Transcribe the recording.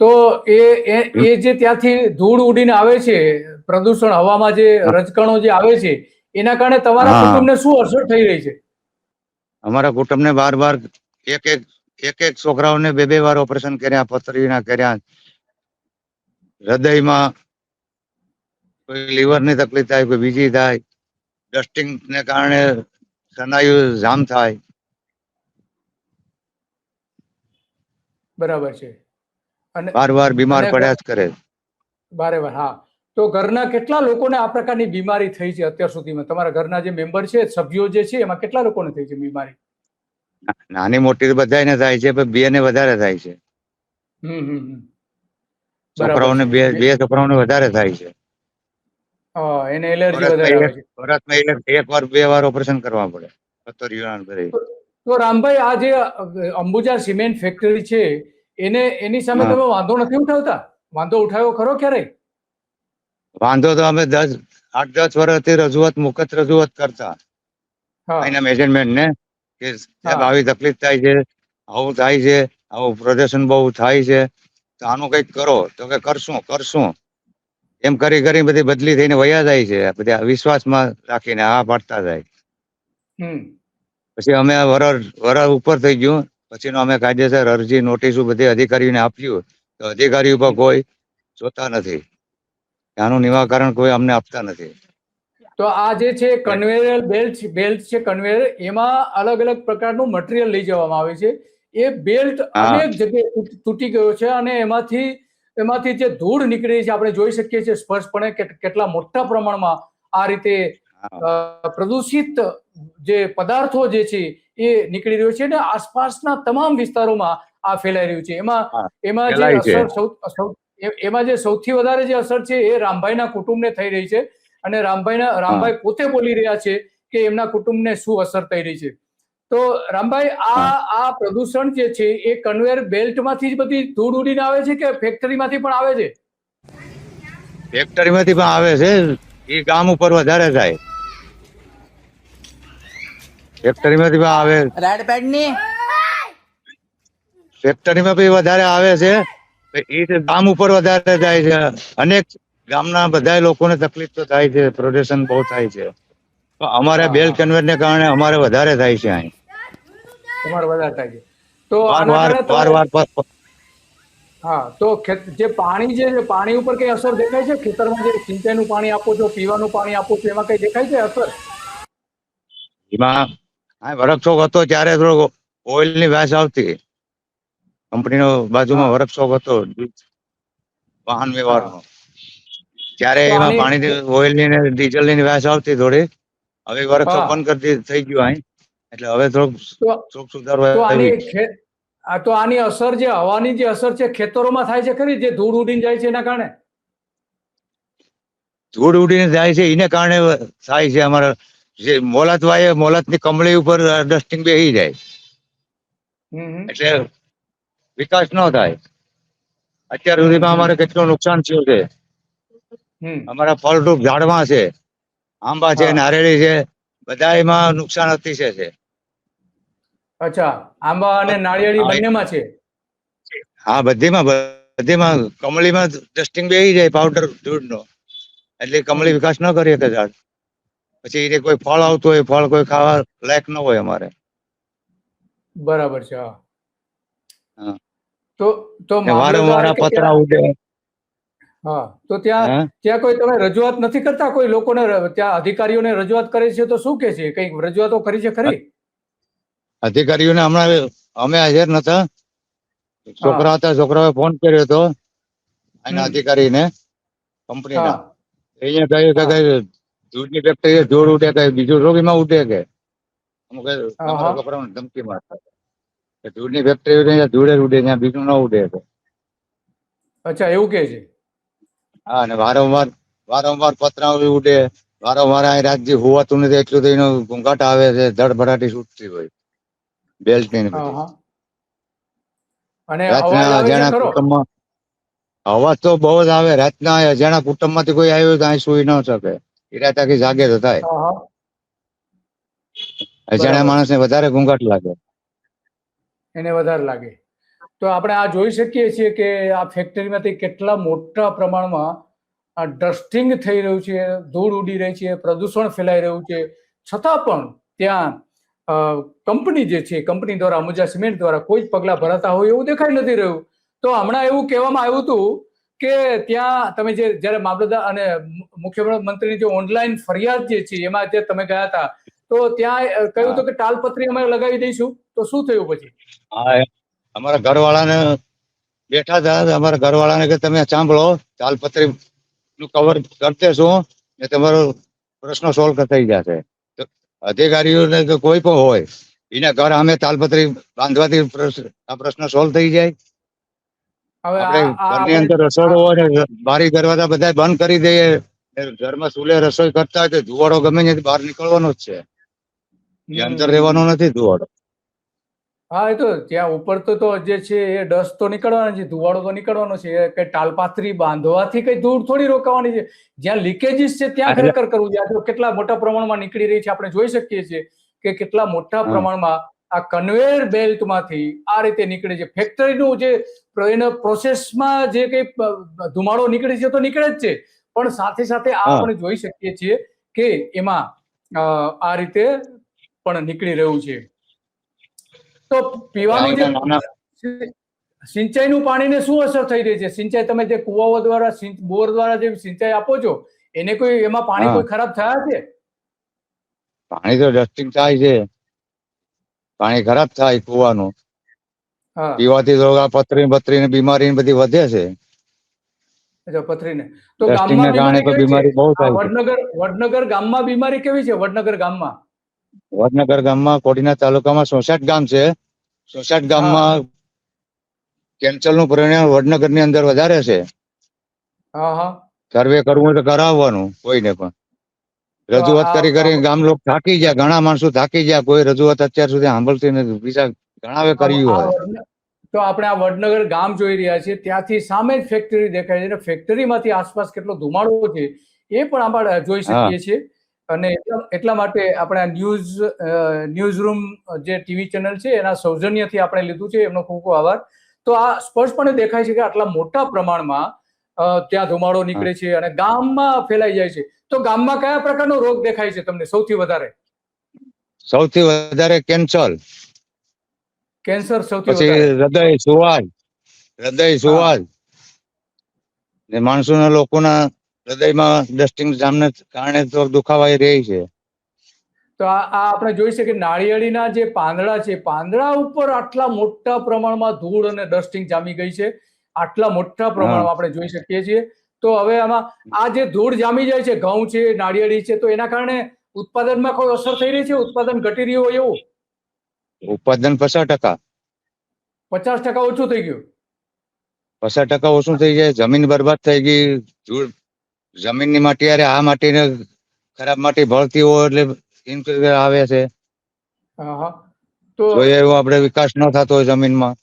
તો એ જે ત્યાંથી ધૂળ ઉડીને આવે છે, પ્રદૂષણ હવામાં જે રજકણો જે આવે છે, એના કારણે તમારા કુટુંબને શું અસર થઈ રહી છે? અમારા કુટુંબને બાર એક છોકરાઓને બે વાર ઓપરેશન કર્યા, પથરીના કર્યા, હૃદયમાં કોઈ લીવર ની તકલીફ થાય, કોઈ બીજી થાય, ડસ્ટિંગ ને કારણે સ્નાયુ જામ થાય. બરાબર છે. અને વાર બીમાર પડ્યા જ કરે. બરાબર. હા, તો ઘરના કેટલા લોકોને આ પ્રકારની બીમારી થઈ છે અત્યાર સુધીમાં? તમારા ઘરના જે મેમ્બર છે, સભ્યો જે છે, એમાં કેટલા લોકોને થઈ છે બીમારી? નાની મોટી બધાને થાય છે, પણ બે ને વધારે થાય છે. છોકરાઓને બે છોકરાઓને વધારે થાય છે. એને એલર્જી વધારે આવે છે. વર્ષમાં એક વાર બે વાર ઓપરેશન કરવા પડે. તો રામભાઈ, આ જે અંબુજા સિમેન્ટ ફેક્ટરી છે, એની સામે તમે વાંધો નથી ઉઠાવતા? વાંધો ઉઠાવ્યો ખરો ક્યારે? વાંધો તો અમે 8-10 વર્ષથી મુખત રજૂઆત કરતા એના મેનેજમેન્ટ ને કે સાહેબ આવી તકલીફ થાય છે, આવું થાય છે, આવું પ્રદર્શન બહુ થાય છે, તો આનું કંઈક કરો. તો કે કરશું એમ કરી બધી બદલી થઈને વયા જાય છે. બધા વિશ્વાસમાં રાખીને આ પાડતા જાય. પછી અમે વરર ઉપર થઈ ગયું. પછી અમે કાયદેસર અરજી, નોટિસ બધી અધિકારીઓને આપ્યું, તો અધિકારીઓ પર કોઈ જોતા નથી. આનું નિવારણ કોઈ અમને આપતા નથી. તો આ જે છે કન્વેયર બેલ્ટ છે, કન્વેયર, એમાં અલગ અલગ પ્રકારનું મટીરિયલ લઈ જવામાં આવે છે. એ બેલ્ટ અનેક જગ્યાએ તૂટી ગયો છે અને એમાંથી જે ધૂળ નીકળી છે, આપણે જોઈ શકીએ છીએ સ્પષ્ટપણે કેટલા મોટા પ્રમાણમાં આ રીતે પ્રદૂષિત જે પદાર્થો જે છે એ નીકળી રહ્યો છે અને આસપાસના તમામ વિસ્તારોમાં આ ફેલાઈ રહ્યું છે. એમાં જે સૌથી વધારે જે અસર છે એ રામભાઈના કુટુંબને થઈ રહી છે. અને રામભાઈ પોતે બોલી રહ્યા છે કે એમના કુટુંબને શું અસર થઈ રહી છે. તો રામભાઈ, આ પ્રદૂષણ જે છે એ કન્વેયર બેલ્ટમાંથી જ બધી ધૂળ ઉડીને આવે છે કે ફેક્ટરીમાંથી પણ આવે છે? ફેક્ટરીમાંથી પણ આવે છે. એ ગામ ઉપર વધારે થાય. ફેક્ટરીમાંથી પણ આવે. ફેક્ટરીમાં બી વધારે આવે છે. એ ગામ ઉપર વધારે જાય છે. અનેક ગામના બધા લોકોને તકલીફ તો થાય છે. પ્રદૂષણ બહુ થાય છે. તો અમારે બેલ કન્વેયર ને કારણે અમારે વધારે થાય છે. અહીં તમારે વધારે થાય છે. તો આના કારણે તો જે પાણી ઉપર કઈ અસર દેખાય છે? ખેતરમાં જે સિંચાઈનું પાણી આપો છો, પીવાનું પાણી આપો છો, એમાં કઈ દેખાય છે અસર? એમાં વર્કશોપ હતો ત્યારે થોડો ઓઇલ ની વાસ આવતી. કંપનીનો બાજુમાં વર્કશોપ હતો વાહન વ્યવહારનો. ત્યારે એમાં પાણી, ઓઇલ ની, ડીઝલ ની વાસ આવતી થોડી. હવે વર્કશોપ બંધ કરી થઈ ગયું અહીં. એટલે હવે થોડુંક સુધારો આવ્યો છે. તો આની અસર, જે હવાની જે અસર છે, ખેતરોમાં થાય છે ખરી? જે ધૂળ ઉડીને જાય છે એના કારણે? ધૂળ ઉડીને જાય છે એને કારણે થાય છે. અમારા જે મોલત વાય, મોલત ની કમળી ઉપર ડસ્ટિંગ બેસી જાય એટલે વિકાસ ન થાય. અત્યાર સુધીમાં અમારે કેટલું નુકસાન થયું છે. અમારા ફળદ્રુપ ઝાડવા છે, આંબા છે, નારેળી છે, બધા એમાં નુકસાન અતિશય છે. અચ્છા, આંબા અને નાળિયેરી બંનેમાં છે? હા, બધીમાં કમળીમાં ડસ્ટિંગ બેસી જાય પાવડર ધૂળ નો. એટલે કમળી વિકાસ ન કરી શકે ઝાડ. પછી એને કોઈ ફળ આવતું હોય, ફળ કોઈ ખાવા લાયક ન હોય અમારે. બરાબર છે. હા, તો વારંવાર પતરા ઉડે. હા, તો ત્યાં કોઈ તમે રજૂઆત નથી કરતા? કોઈ લોકોને ત્યાં અધિકારીઓને રજૂઆત કરે છે તો શું કે છે? કઈક રજૂઆતો કરી છે ખરી? અધિકારીઓને હમણાં અમે હાજર નતા. છોકરા હતા, છોકરાએ ફોન કર્યો હતો એના અધિકારીને, કંપનીના. અહીંયા કહ્યું કે ધૂળની ફેક્ટરી ધૂળ ઉડે, કે બીજું રોગીમાં ઉડે, કે અમુક તમારા છોકરાઓને ધમકી મારતા ધૂળની ફેક્ટરી ધૂળે ઉડે, ત્યાં બીજું ન ઉડે. અચ્છા, એવું કે છે? હા, અને વારંવાર પતરા ઉડે. વારંવાર રાજ્ય હોવાતું નથી એટલું તો એનો ઘૂંઘાટ આવે છે, ધડભડાટી છૂટતી હોય બેલ્ટ ની બધી. રાતના અજાણ્યા કુટુંબમાં અવાજ તો બહુ જ આવે. રાતના અજાણ્યા કુટુંબ માંથી કોઈ આવ્યું તો અહીં સુઈ ન શકે. રાત આખી જાગે તો થાય. અજાણ્યા માણસ ને વધારે ઘૂંઘાટ લાગે. એને વધારે લાગે. તો આપણે આ જોઈ શકીએ છીએ કે આ ફેક્ટરીમાંથી કેટલા મોટા પ્રમાણમાં આ ડસ્ટિંગ થઈ રહ્યું છે, ધૂળ ઉડી રહી છે, પ્રદૂષણ ફેલાઈ રહ્યું છે, છતાં પણ ત્યાં કંપની જે છે, કંપની દ્વારા, અંબુજા સિમેન્ટ દ્વારા કોઈ પગલા ભરાતા હોય એવું દેખાઈ નથી રહ્યું. તો હમણાં એવું કહેવામાં આવ્યું હતું કે ત્યાં તમે જ્યારે મામલતદાર અને મુખ્યમંત્રીની જે ઓનલાઈન ફરિયાદ જે છે એમાં જે તમે ગયા હતા, તો ત્યાં કહ્યું હતું કે તાલપત્રી અમે લગાવી દઈશું. તો શું થયું પછી? અમારા ઘરવાળાને બેઠા હતા, અમારા ઘરવાળાને કે તમે સાંભળો, તાલપત્રી નું કવર કરી દેશું ને તમારો પ્રશ્ન સોલ્વ થઈ જશે. અધિકારીઓને કે કોઈ પણ હોય એના ઘર અમે તાલપત્રી બાંધવાથી આ પ્રશ્ન સોલ્વ થઈ જાય. ઘરની અંદર રસોડો હોય ને બારી દરવાજા બધા બંધ કરી દઈએ, ઘરમાં ચૂલે રસોઈ કરતા હોય તો ધુવાડો ગમે ત્યાંથી બહાર નીકળવાનો જ છે, એ અંદર રહેવાનો નથી ધુવાડો. હા, એ તો ત્યાં ઉપર તો જે છે એ ડસ્ટ તો નીકળવાનો છે, ધુવાડો તો નીકળવાનો છે. કઈ તાલપાત્રી બાંધવાથી કઈ ધૂળ થોડી રોકવાની છે. જ્યાં લીકેજીસ છે ત્યાં ખરેખર કરવું છે. કેટલા મોટા પ્રમાણમાં નીકળી રહી છે આપણે જોઈ શકીએ છીએ કે કેટલા મોટા પ્રમાણમાં આ કન્વેયર બેલ્ટમાંથી આ રીતે નીકળે છે. ફેક્ટરીનું જે પ્રોસેસમાં જે કઈ ધુમાડો નીકળે છે તો નીકળે જ છે, પણ સાથે સાથે આ આપણે જોઈ શકીએ છીએ કે એમાં આ રીતે પણ નીકળી રહ્યું છે. તો પીવાનું જે સિંચાઈનું પાણીને શું અસર થઈ રહી છે? સિંચાઈ તમે જે કુવાઓ દ્વારા, બોર દ્વારા જે સિંચાઈ આપો છો એને કોઈ એમાં પાણી કોઈ ખરાબ થયા છે? પાણી તો ડસ્ટિંગ થાય છે, પાણી ખરાબ થાય કુવાનું. પીવાથી તો પથરી બીમારી બધી વધે છે. પથરીને તો ગામમાં બીમારી બહુ થાય. વડનગર ગામમાં બીમારી કેવી છે? વડનગર ગામમાં કોડીનાર તાલુકામાં 66 ગામ છે. 66 ગામમાં કેન્સર નું પરિણામ વડનગર ની અંદર વધારે છે. સર્વે કરવું હોય તો કરાવવાનું કોઈને પણ. રજૂઆત કરી ગામ લોકો થાકી ગયા, ઘણા માણસો થાકી ગયા, કોઈ રજૂઆત અત્યાર સુધી સાંભળતી નથી. બીજા ઘણા કર્યું હોય. તો આપણે આ વડનગર ગામ જોઈ રહ્યા છીએ, ત્યાંથી સામે જ ફેક્ટરી દેખાય છે. ફેક્ટરીમાંથી આસપાસ કેટલો ધુમાડો છે એ પણ આપણે જોઈ શકીએ છીએ. અને એટલા માટે આપણે ન્યૂઝ રૂમ જે ટીવી ચેનલ છે એના સૌજન્યથી આપણે લીધું છે, એમનો ખૂબ ખૂબ આભાર. તો આ સ્પષ્ટપણે દેખાય છે કે આટલા મોટા પ્રમાણમાં ત્યાં ધુમાડો નીકળે છે અને ગામમાં ફેલાઈ જાય છે. તો ગામમાં કયા પ્રકારનો રોગ દેખાય છે તમને સૌથી વધારે? સૌથી વધારે કેન્સર સૌથી વધારે, હૃદય સુવાજ ને માણસોના લોકોના હૃદયમાં ડસ્ટિંગ જામને કારણે તો દુખાવાઈ રહી છે. તો આ આપણે જોઈ શકીએ કે નાળિયેરીના જે પાંદડા છે, પાંદડા ઉપર આટલા મોટા પ્રમાણમાં ધૂળ અને ડસ્ટિંગ જામી ગઈ છે. આટલા મોટા પ્રમાણમાં આપણે જોઈ શકીએ છીએ. તો હવે આમાં આ જે ધૂળ જામી જાય છે, ઘઉં છે, નાળિયેરી છે, તો એના કારણે ઉત્પાદનમાં કોઈ અસર થઈ રહી છે? ઉત્પાદન ઘટી રહ્યું હોય એવું? ઉત્પાદન 50% 50% ઓછું થઈ ગયું. 50% ઓછું થઈ જાય. જમીન બરબાદ થઈ ગઈ. જમીનની માટી આ માટીને ખરાબ માટી ભળતી હોય એટલે આવે છે. તો એવો આપણે વિકાસ ન થતો હોય જમીનમાં.